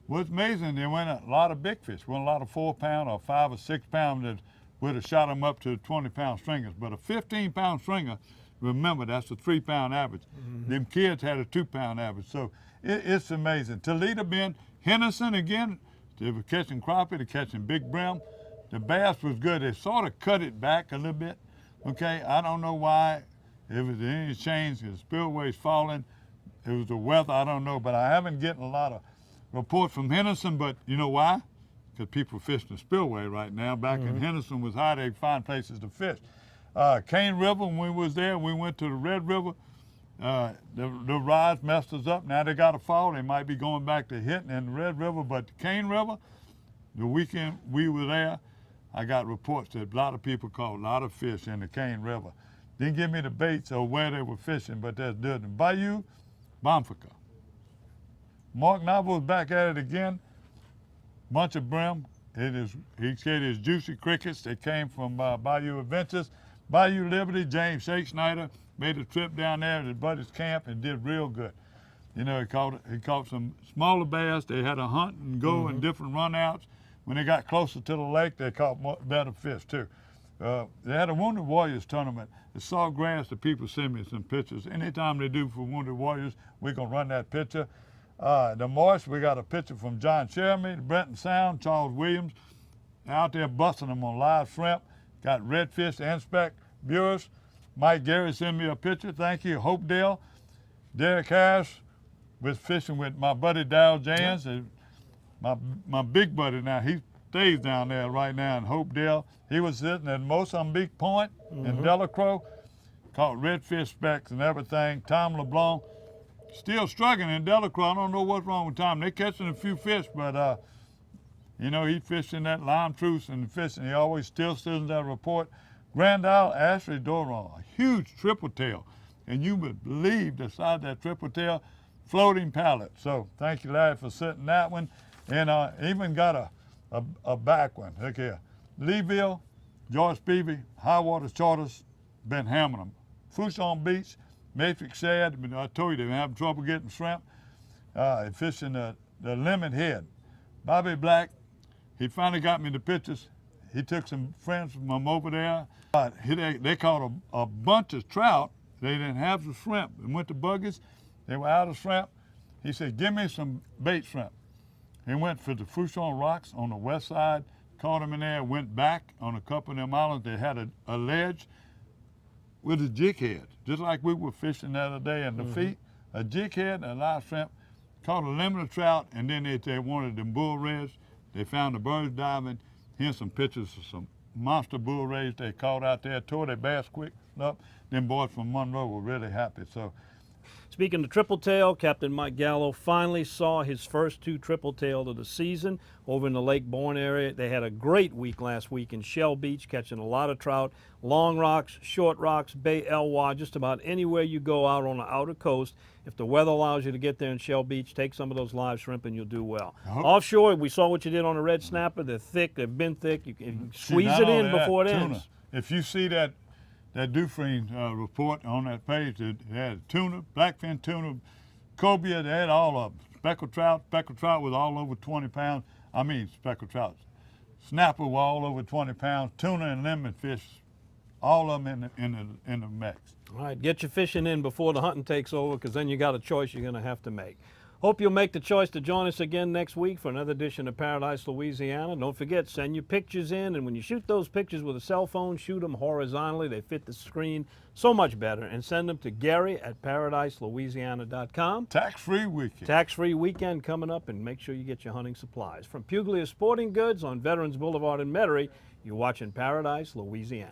What's amazing, there went a lot of big fish. Went a lot of 4-pound or 5 or 6 pound that would have shot them up to 20-pound stringers. But a 15-pound stringer, remember, that's a 3-pound average. Them kids had a 2-pound average. So it's amazing. Toledo Bend, Henderson again, they were catching crappie, they're catching big brim. The bass was good. They sort of cut it back a little bit. Okay, I don't know why. If it's any change, the spillway's falling. It was the weather, I don't know. But I haven't gotten a lot of reports from Henderson, but you know why? Because people fish the spillway right now. Back in Henderson was high, they find places to fish. Cane River, when we was there, we went to the Red River. The rods messed us up. Now they got to fall. They might be going back to hitting in the Red River, but the Cane River, the weekend we were there, I got reports that a lot of people caught a lot of fish in the Cane River. Didn't give me the baits or where they were fishing, but that's good. In Bayou, Bonfica. Mark Novel's back at it again. Bunch of brim. He said it's juicy crickets. They came from Bayou Adventures. Bayou Liberty, James Shake Snyder made a trip down there to his buddy's camp and did real good. You know, he caught some smaller bass. They had a hunt and go and different runouts. When they got closer to the lake, they caught better fish too. They had a Wounded Warriors tournament. The Salt Grass, the people send me some pictures. Anytime they do for Wounded Warriors, we're going to run that picture. The Marsh, we got a picture from John Cheremy, the Brenton Sound, Charles Williams, out there busting them on live shrimp. Got redfish and speck viewers. Mike Gary sent me a picture. Thank you. Hopedale. Derek Harris was fishing with my buddy Dow Jans. My big buddy now, he stays down there right now in Hopedale. He was sitting at Mozambique Point in Delacroix, caught redfish specks and everything. Tom LeBlanc still struggling in Delacroix. I don't know what's wrong with Tom. They're catching a few fish, but you know, he fished in that lime truce and fishing. He always still sends that report. Grand Isle, Ashley Doron, a huge triple tail. And you would believe the size of that triple tail, floating pallet. So thank you, Larry, for setting that one. And even got a back one. Look here. Leeville, George Peavy, High Water Charters, been hammering them. Fushon Beach, Matrix Shad, I told you they've been having trouble getting shrimp. Fishing the Lemon Head. Bobby Black, he finally got me the pictures. He took some friends from him over there. They caught a bunch of trout. They didn't have the shrimp. They went to Buggies. They were out of shrimp. He said, give me some bait shrimp. He went for the Fushon Rocks on the west side, caught them in there, went back on a couple of them islands. They had a ledge with a jig head, just like we were fishing the other day in the feet. A jig head and a live shrimp, caught a limited trout, and then they wanted them bull reds. They found the birds diving. Here's some pictures of some monster bull rays they caught out there, tore their bass quick up. Them boys from Monroe were really happy. So, speaking of triple tail, Captain Mike Gallo finally saw his first 2 triple tail of the season over in the Lake Bourne area. They had a great week last week in Shell Beach, catching a lot of trout, long rocks, short rocks, Bay Elwha, just about anywhere you go out on the outer coast. If the weather allows you to get there in Shell Beach, take some of those live shrimp and you'll do well. Offshore, we saw what you did on the red snapper. They're thick, they've been thick. You can squeeze it in before it ends. If you see that Dufresne report on that page, it had tuna, blackfin tuna, cobia, they had all of them. Speckled trout was all over 20 pounds. I mean speckled trout. Snapper were all over 20 pounds. Tuna and lemon fish, all of them in the mix. All right, get your fishing in before the hunting takes over, because then you got a choice you're going to have to make. Hope you'll make the choice to join us again next week for another edition of Paradise, Louisiana. Don't forget, send your pictures in, and when you shoot those pictures with a cell phone, shoot them horizontally. They fit the screen so much better, and send them to Gary@ParadiseLouisiana.com. Tax-free weekend. Tax-free weekend coming up, and make sure you get your hunting supplies. From Puglia Sporting Goods on Veterans Boulevard in Metairie, you're watching Paradise, Louisiana.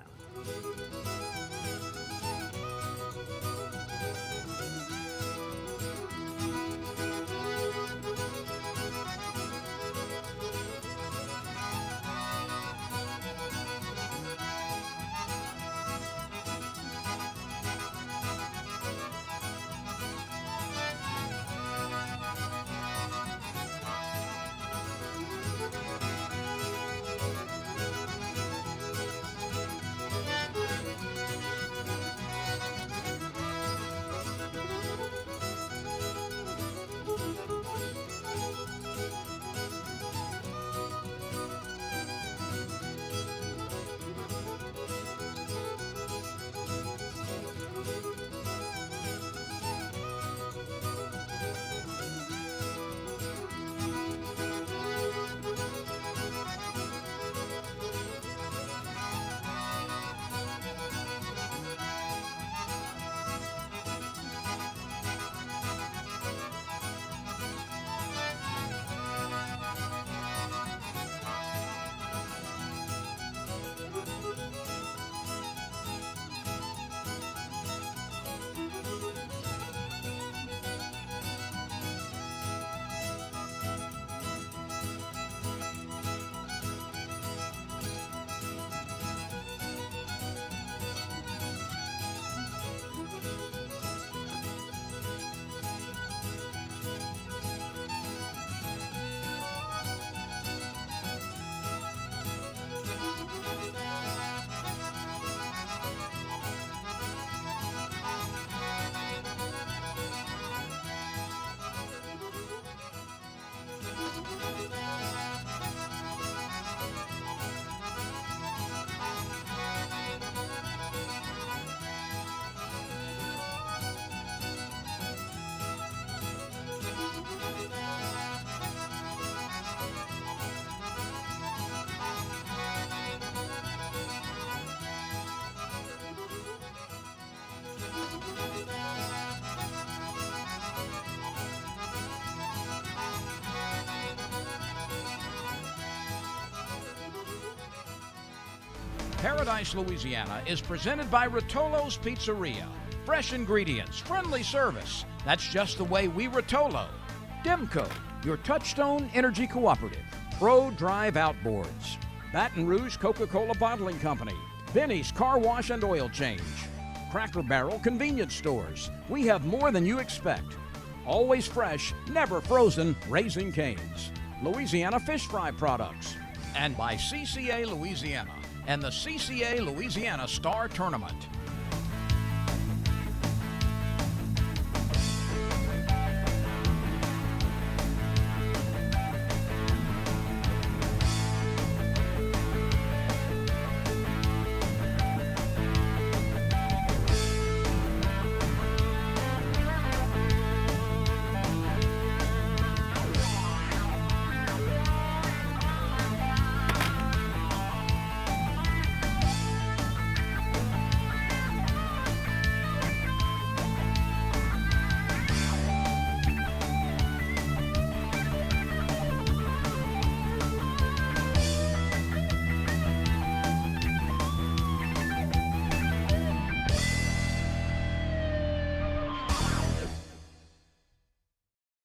Paradise, Louisiana is presented by Rotolo's Pizzeria. Fresh ingredients, friendly service. That's just the way we Rotolo. Demco, your Touchstone Energy Cooperative. Pro Drive Outboards. Baton Rouge Coca-Cola Bottling Company. Benny's Car Wash and Oil Change. Cracker Barrel Convenience Stores. We have more than you expect. Always fresh, never frozen, Raising Cane's. Louisiana Fish Fry Products. And by CCA Louisiana and the CCA Louisiana Star Tournament.